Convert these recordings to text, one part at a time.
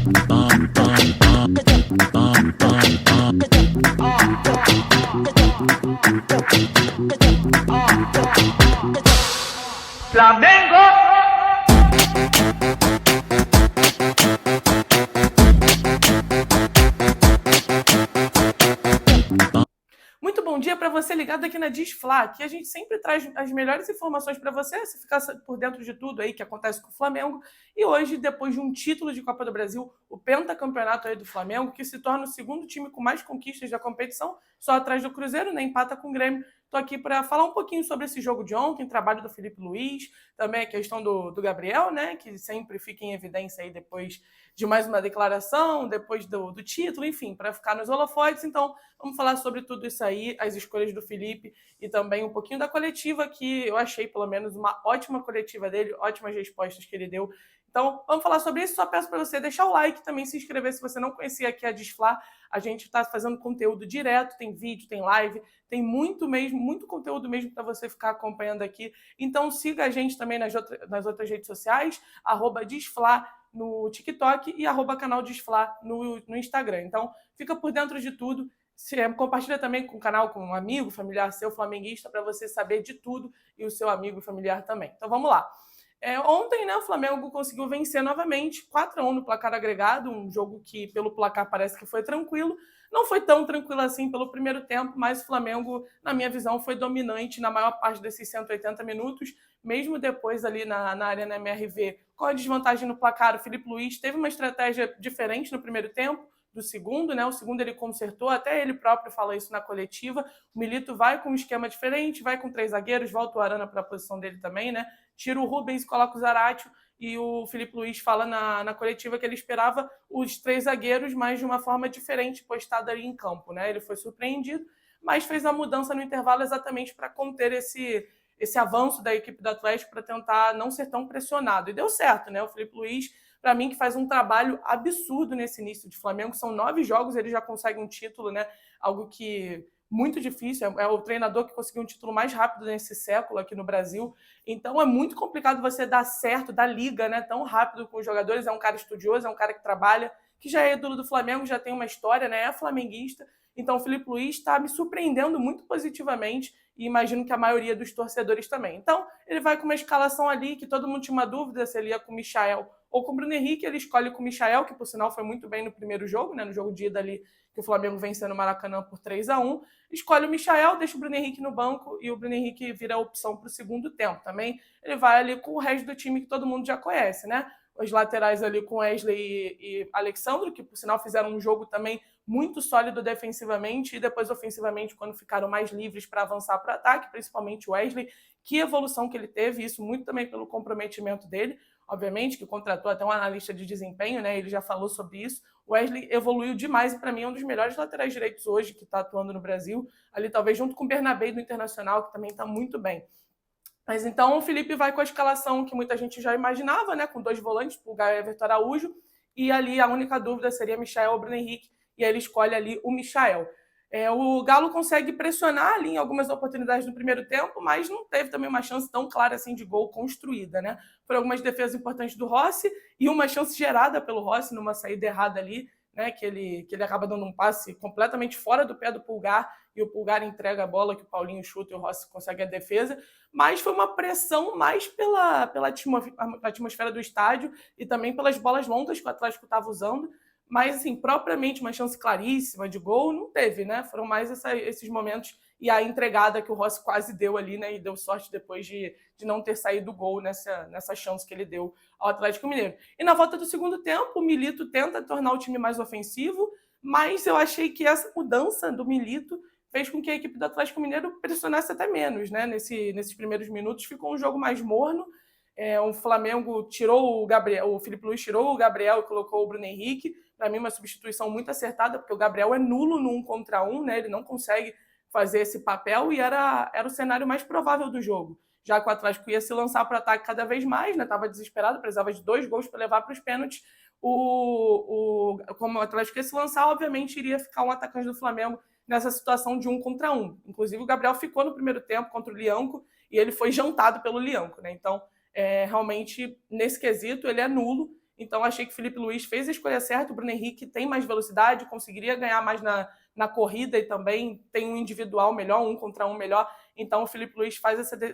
Flamengo! Muito bom dia para você ligado aqui na Disfla, que a gente sempre traz as melhores informações para você ficar por dentro de tudo aí que acontece com o Flamengo. E hoje, depois de um título de Copa do Brasil, o pentacampeonato aí do Flamengo, que se torna o segundo time com mais conquistas da competição, só atrás do Cruzeiro, né? Empata com o Grêmio. Estou aqui para falar um pouquinho sobre esse jogo de ontem, trabalho do Felipe Luiz, também a questão do Gabriel, né? Que sempre fica em evidência aí depois de mais uma declaração, depois do título, enfim, para ficar nos holofotes. Então, vamos falar sobre tudo isso aí, as escolhas do Felipe e também um pouquinho da coletiva, que eu achei, pelo menos, uma ótima coletiva dele, ótimas respostas que ele deu. Então, vamos falar sobre isso. Só peço para você deixar o like, também se inscrever se você não conhecia aqui a Disfla. A gente está fazendo conteúdo direto, tem vídeo, tem live, tem muito conteúdo mesmo para você ficar acompanhando aqui. Então, siga a gente também nas outras redes sociais, @Disfla no TikTok e @canal Disfla no Instagram. Então, fica por dentro de tudo. Compartilha também com o canal, com um amigo, familiar seu, flamenguista, para você saber de tudo e o seu amigo e familiar também. Então, vamos lá. Ontem, né, o Flamengo conseguiu vencer novamente, 4-1 no placar agregado, um jogo que, pelo placar, parece que foi tranquilo. Não foi tão tranquilo assim pelo primeiro tempo, mas o Flamengo, na minha visão, foi dominante na maior parte desses 180 minutos, mesmo depois ali na Arena MRV, com a desvantagem no placar. O Felipe Luiz teve uma estratégia diferente no primeiro tempo do segundo, né? O segundo ele consertou, até ele próprio fala isso na coletiva. O Milito vai com um esquema diferente, vai com 3 zagueiros, volta o Arana para a posição dele também, né? Tira o Rubens, coloca o Zaratio, e o Felipe Luiz fala na coletiva que ele esperava os 3 zagueiros, mas de uma forma diferente, postada ali em campo, né? Ele foi surpreendido, mas fez a mudança no intervalo exatamente para conter esse avanço da equipe do Atlético, para tentar não ser tão pressionado. E deu certo, né? O Felipe Luiz, para mim, que faz um trabalho absurdo nesse início de Flamengo. São 9 jogos, ele já consegue um título, né? Algo que muito difícil. É o treinador que conseguiu um título mais rápido nesse século aqui no Brasil. Então é muito complicado você dar certo, dar liga, né, tão rápido com os jogadores. É um cara estudioso, é um cara que trabalha, que já é ídolo do Flamengo, já tem uma história, né? É flamenguista. Então o Felipe Luiz está me surpreendendo muito positivamente e imagino que a maioria dos torcedores também. Então ele vai com uma escalação ali que todo mundo tinha uma dúvida se ele ia com o Michael ou com o Bruno Henrique. Ele escolhe com o Michael, que por sinal foi muito bem no primeiro jogo, né, no jogo de ida ali, que o Flamengo venceu no Maracanã por 3-1. Escolhe o Michael, deixa o Bruno Henrique no banco e o Bruno Henrique vira a opção para o segundo tempo. Também ele vai ali com o resto do time que todo mundo já conhece, né? Os laterais ali com Wesley e Alexandro, que por sinal fizeram um jogo também muito sólido defensivamente e depois ofensivamente, quando ficaram mais livres para avançar para o ataque, principalmente o Wesley. Que evolução que ele teve, isso muito também pelo comprometimento dele, obviamente, que contratou até um analista de desempenho, né? Ele já falou sobre isso. O Wesley evoluiu demais e, para mim, é um dos melhores laterais direitos hoje que está atuando no Brasil. Ali, talvez, junto com o Bernabé do Internacional, que também está muito bem. Mas então o Felipe vai com a escalação que muita gente já imaginava, né? Com 2 volantes, Pulgar e Everton Araújo. E ali a única dúvida seria Michael ou Bruno Henrique. E aí ele escolhe ali o Michael. O Galo consegue pressionar ali em algumas oportunidades no primeiro tempo, mas não teve também uma chance tão clara assim de gol construída, né? Foram algumas defesas importantes do Rossi e uma chance gerada pelo Rossi numa saída errada ali, né? Que ele acaba dando um passe completamente fora do pé do Pulgar e o Pulgar entrega a bola que o Paulinho chuta e o Rossi consegue a defesa. Mas foi uma pressão mais pela atmosfera do estádio e também pelas bolas longas que o Atlético estava usando. Mas, assim, propriamente uma chance claríssima de gol não teve, né? Foram mais esses momentos e a entregada que o Rossi quase deu ali, né? E deu sorte depois de não ter saído o gol nessa chance que ele deu ao Atlético Mineiro. E na volta do segundo tempo, o Milito tenta tornar o time mais ofensivo, mas eu achei que essa mudança do Milito fez com que a equipe do Atlético Mineiro pressionasse até menos, né? Nesses primeiros minutos ficou um jogo mais morno. O Flamengo tirou o Gabriel, o Felipe Luiz tirou o Gabriel e colocou o Bruno Henrique. Para mim, uma substituição muito acertada, porque o Gabriel é nulo no 1 contra 1, né? Ele não consegue fazer esse papel e era o cenário mais provável do jogo. Já que o Atlético ia se lançar para o ataque cada vez mais, né? Estava desesperado, precisava de 2 gols para levar para os pênaltis. Como o Atlético ia se lançar, obviamente iria ficar um atacante do Flamengo nessa situação de 1 contra 1. Inclusive, o Gabriel ficou no primeiro tempo contra o Lianco e ele foi jantado pelo Lianco, né? Então, realmente, nesse quesito, ele é nulo. Então, achei que o Felipe Luiz fez a escolha certa. O Bruno Henrique tem mais velocidade, conseguiria ganhar mais na corrida e também tem um individual melhor, 1 contra 1 melhor. Então, o Felipe Luiz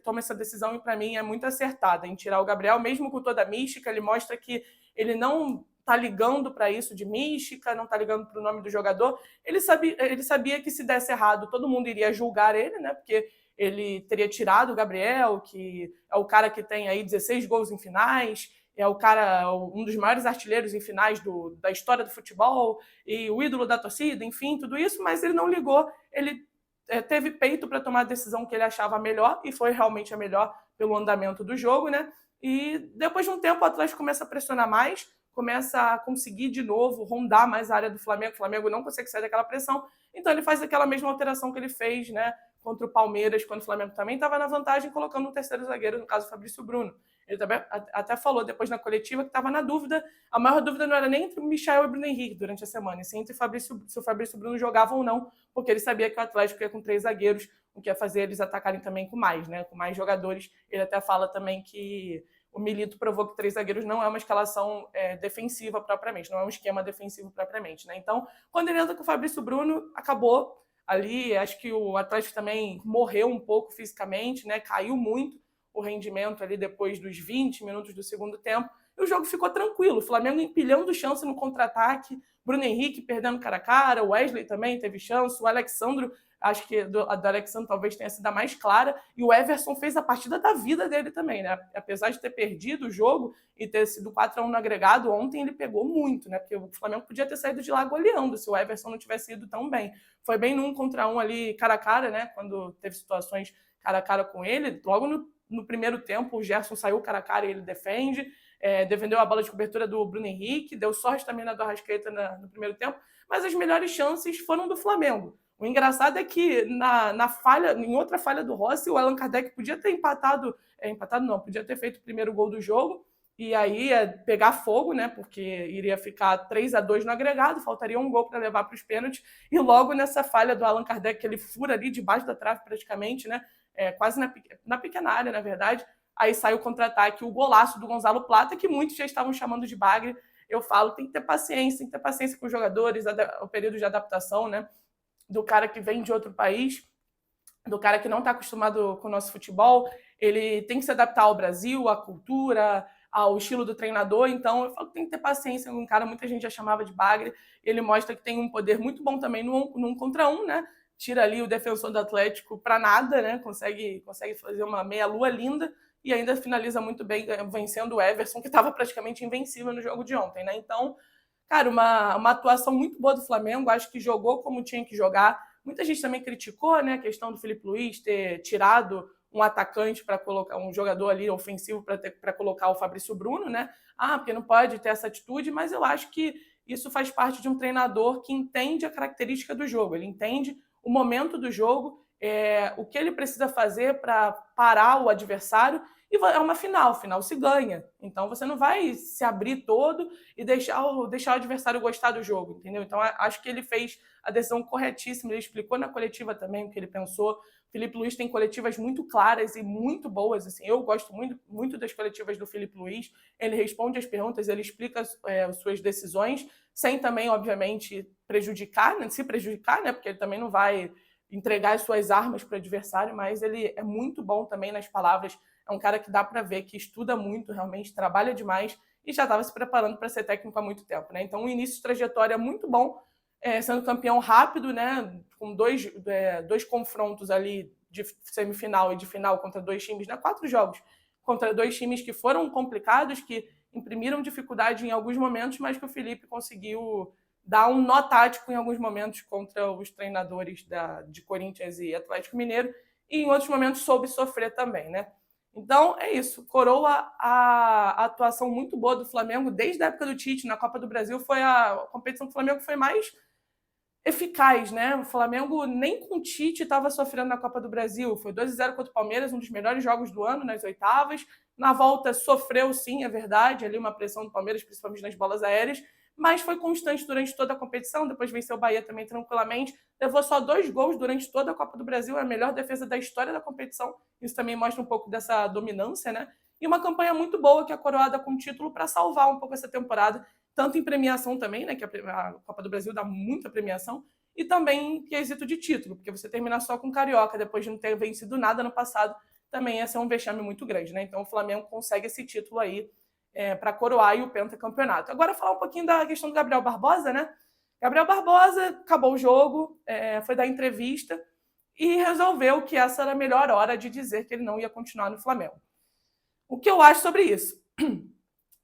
toma essa decisão e, para mim, é muito acertada em tirar o Gabriel, mesmo com toda a mística. Ele mostra que ele não está ligando para isso de mística, não está ligando para o nome do jogador. Ele sabia que se desse errado, todo mundo iria julgar ele, né? Porque ele teria tirado o Gabriel, que é o cara que tem aí 16 gols em finais, é o cara, um dos maiores artilheiros em finais da história do futebol, e o ídolo da torcida, enfim, tudo isso, mas ele não ligou, ele teve peito para tomar a decisão que ele achava melhor, e foi realmente a melhor pelo andamento do jogo, né? E depois de um tempo, o Atlético começa a pressionar mais, começa a conseguir de novo rondar mais a área do Flamengo, o Flamengo não consegue sair daquela pressão, então ele faz aquela mesma alteração que ele fez, né, contra o Palmeiras, quando o Flamengo também estava na vantagem, colocando um terceiro zagueiro, no caso o Fabrício Bruno. Ele também até falou depois na coletiva que estava na dúvida, a maior dúvida não era nem entre o Michael e o Bruno Henrique durante a semana, e sim entre se o Fabrício Bruno jogava ou não, porque ele sabia que o Atlético ia com 3 zagueiros, o que ia fazer eles atacarem também com mais, né, com mais jogadores. Ele até fala também que o Milito provou que 3 zagueiros não é uma escalação defensiva propriamente, não é um esquema defensivo propriamente, né? Então, quando ele entra com o Fabrício Bruno, acabou ali. Acho que o Atlético também morreu um pouco fisicamente, né? Caiu muito o rendimento ali depois dos 20 minutos do segundo tempo. E o jogo ficou tranquilo. O Flamengo empilhando chance no contra-ataque, Bruno Henrique perdendo cara a cara, o Wesley também teve chance, o Alexandro, acho que a do Alexandre talvez tenha sido a mais clara, e o Everson fez a partida da vida dele também, né? Apesar de ter perdido o jogo e ter sido 4-1 no agregado, ontem ele pegou muito, né? Porque o Flamengo podia ter saído de lá goleando se o Everson não tivesse ido tão bem. Foi bem no 1 contra 1 ali, cara a cara, né? Quando teve situações cara a cara com ele, logo no primeiro tempo o Gerson saiu cara a cara e ele defendeu a bola de cobertura do Bruno Henrique, deu sorte também na do Arrascaeta no primeiro tempo, mas as melhores chances foram do Flamengo. O engraçado é que em outra falha do Rossi, o Allan Kardec podia ter podia ter feito o primeiro gol do jogo, e aí ia pegar fogo, né? Porque iria ficar 3-2 no agregado, faltaria um gol para levar para os pênaltis, e logo nessa falha do Allan Kardec, que ele fura ali debaixo da trave praticamente, né? Quase na pequena área, na verdade. Aí sai o contra-ataque, o golaço do Gonzalo Plata, que muitos já estavam chamando de bagre. Eu falo, tem que ter paciência com os jogadores, o período de adaptação, né? Do cara que vem de outro país, do cara que não está acostumado com o nosso futebol. Ele tem que se adaptar ao Brasil, à cultura, ao estilo do treinador. Então, eu falo que tem que ter paciência com um cara, muita gente já chamava de bagre. Ele mostra que tem um poder muito bom também no 1 contra 1, né? Tira ali o defensor do Atlético para nada, né? Consegue fazer uma meia-lua linda e ainda finaliza muito bem, vencendo o Everson, que estava praticamente invencível no jogo de ontem, né? Então, cara, uma atuação muito boa do Flamengo, acho que jogou como tinha que jogar. Muita gente também criticou, né, a questão do Felipe Luiz ter tirado um atacante para colocar um jogador ali ofensivo para colocar o Fabrício Bruno, né? Porque não pode ter essa atitude, mas eu acho que isso faz parte de um treinador que entende a característica do jogo, ele entende o momento do jogo, o que ele precisa fazer para parar o adversário. E é uma final se ganha. Então você não vai se abrir todo e deixar o adversário gostar do jogo, entendeu? Então acho que ele fez a decisão corretíssima, ele explicou na coletiva também o que ele pensou. O Felipe Luiz tem coletivas muito claras e muito boas, assim. Eu gosto muito, muito das coletivas do Felipe Luiz. Ele responde as perguntas, ele explica suas decisões, sem também, obviamente, se prejudicar, né? Porque ele também não vai entregar as suas armas para o adversário, mas ele é muito bom também nas palavras. É um cara que dá para ver que estuda muito, realmente trabalha demais e já estava se preparando para ser técnico há muito tempo, né? Então, um início de trajetória muito bom, sendo campeão rápido, né? Com dois confrontos ali de semifinal e de final contra 2 times, né? 4 jogos contra 2 times que foram complicados, que imprimiram dificuldade em alguns momentos, mas que o Felipe conseguiu dar um nó tático em alguns momentos contra os treinadores de Corinthians e Atlético Mineiro, e em outros momentos soube sofrer também, né? Então, é isso. Coroa a atuação muito boa do Flamengo desde a época do Tite. Na Copa do Brasil foi a competição do Flamengo que foi mais eficaz, né? O Flamengo nem com o Tite estava sofrendo na Copa do Brasil. Foi 2-0 contra o Palmeiras, um dos melhores jogos do ano, nas oitavas. Na volta sofreu, sim, é verdade, ali uma pressão do Palmeiras, principalmente nas bolas aéreas, mas foi constante durante toda a competição. Depois venceu o Bahia também tranquilamente. Levou só 2 gols durante toda a Copa do Brasil, é a melhor defesa da história da competição. Isso também mostra um pouco dessa dominância, né? e uma campanha muito boa que é coroada com título para salvar um pouco essa temporada, tanto em premiação também, né, que a Copa do Brasil dá muita premiação, e também em quesito de título, porque você terminar só com Carioca depois de não ter vencido nada no passado, também ia ser um vexame muito grande, né? Então o Flamengo consegue esse título aí para coroar o pentacampeonato. Agora falar um pouquinho da questão do Gabriel Barbosa, né? Gabriel Barbosa acabou o jogo, foi dar entrevista e resolveu que essa era a melhor hora de dizer que ele não ia continuar no Flamengo. O que eu acho sobre isso?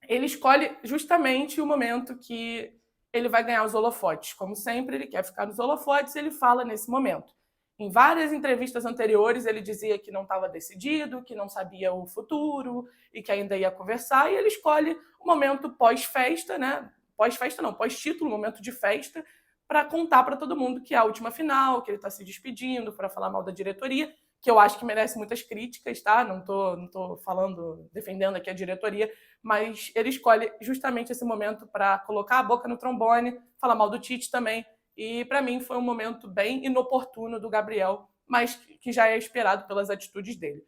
Ele escolhe justamente o momento que ele vai ganhar os holofotes. Como sempre, ele quer ficar nos holofotes e ele fala nesse momento. Em várias entrevistas anteriores, ele dizia que não estava decidido, que não sabia o futuro e que ainda ia conversar, e ele escolhe o momento pós-festa, né? Pós-festa não, pós-título, momento de festa, para contar para todo mundo que é a última final, que ele está se despedindo, para falar mal da diretoria, que eu acho que merece muitas críticas, tá? Não tô falando, defendendo aqui a diretoria, mas ele escolhe justamente esse momento para colocar a boca no trombone, falar mal do Tite também, e para mim foi um momento bem inoportuno do Gabriel, mas que já é esperado pelas atitudes dele.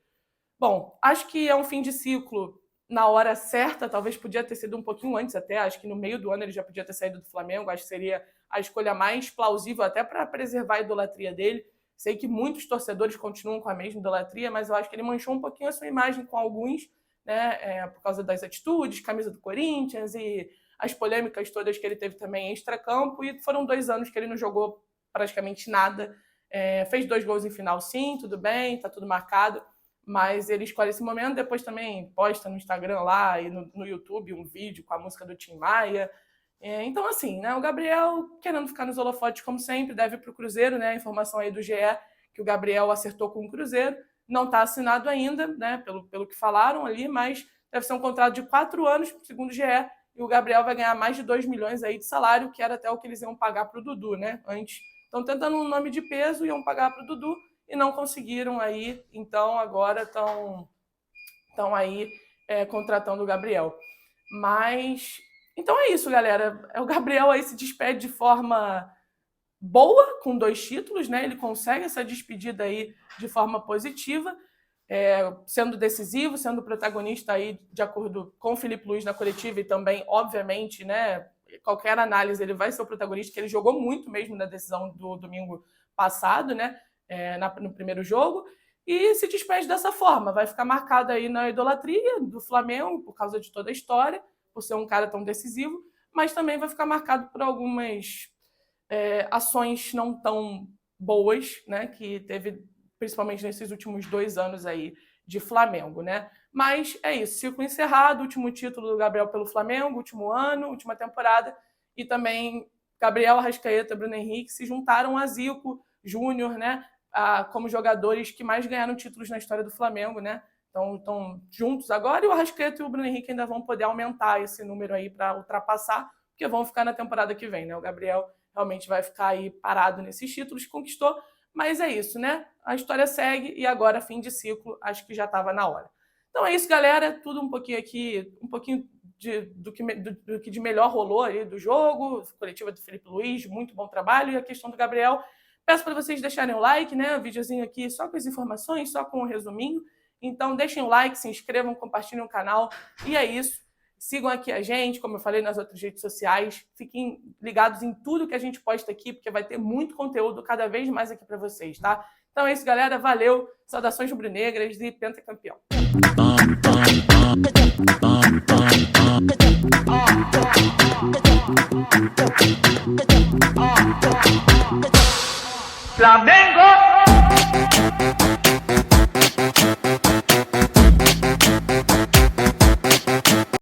Bom, acho que é um fim de ciclo na hora certa, talvez podia ter sido um pouquinho antes até, acho que no meio do ano ele já podia ter saído do Flamengo, acho que seria a escolha mais plausível até para preservar a idolatria dele. Sei que muitos torcedores continuam com a mesma idolatria, mas eu acho que ele manchou um pouquinho a sua imagem com alguns, né, por causa das atitudes, camisa do Corinthians e as polêmicas todas que ele teve também extra-campo, e foram 2 anos que ele não jogou praticamente nada. Fez 2 gols em final, sim, tudo bem, tá tudo marcado, mas ele escolhe esse momento, depois também posta no Instagram lá e no YouTube um vídeo com a música do Tim Maia. Então, assim, né, o Gabriel, querendo ficar nos holofotes como sempre, deve ir para o Cruzeiro, né, a informação aí do GE, que o Gabriel acertou com o Cruzeiro, não está assinado ainda, né, pelo que falaram ali, mas deve ser um contrato de 4 anos, segundo o GE, e o Gabriel vai ganhar mais de 2 milhões aí de salário, que era até o que eles iam pagar para o Dudu, né? Antes. Estão tentando um nome de peso, iam pagar para o Dudu e não conseguiram aí, então agora estão aí contratando o Gabriel. Mas, então é isso, galera. O Gabriel aí se despede de forma boa, com 2 títulos, né? Ele consegue essa despedida aí de forma positiva, sendo decisivo, sendo protagonista aí de acordo com o Felipe Luiz na coletiva e também, obviamente, né, qualquer análise ele vai ser o protagonista, que ele jogou muito mesmo na decisão do domingo passado, né, no primeiro jogo, e se despede dessa forma, vai ficar marcado aí na idolatria do Flamengo por causa de toda a história, por ser um cara tão decisivo, mas também vai ficar marcado por algumas ações não tão boas, né, que teve principalmente nesses últimos 2 anos aí de Flamengo, né? Mas é isso, ciclo encerrado, último título do Gabriel pelo Flamengo, último ano, última temporada, e também Gabriel, Arrascaeta, Bruno Henrique se juntaram a Zico, Júnior, né? Como jogadores que mais ganharam títulos na história do Flamengo, né? Então estão juntos agora, e o Arrascaeta e o Bruno Henrique ainda vão poder aumentar esse número aí para ultrapassar, porque vão ficar na temporada que vem, né? O Gabriel realmente vai ficar aí parado nesses títulos que conquistou. Mas é isso, né? A história segue e agora, fim de ciclo, acho que já estava na hora. Então é isso, galera. Tudo um pouquinho aqui, um pouquinho do que de melhor rolou aí do jogo, coletiva do Felipe Luiz, muito bom trabalho, e a questão do Gabriel. Peço para vocês deixarem o like, né? O videozinho aqui só com as informações, só com o resuminho. Então deixem o like, se inscrevam, compartilhem o canal. E é isso. Sigam aqui a gente, como eu falei nas outras redes sociais. Fiquem ligados em tudo que a gente posta aqui, porque vai ter muito conteúdo cada vez mais aqui para vocês, tá? Então é isso, galera. Valeu. Saudações rubro-negras e pentacampeão. Flamengo!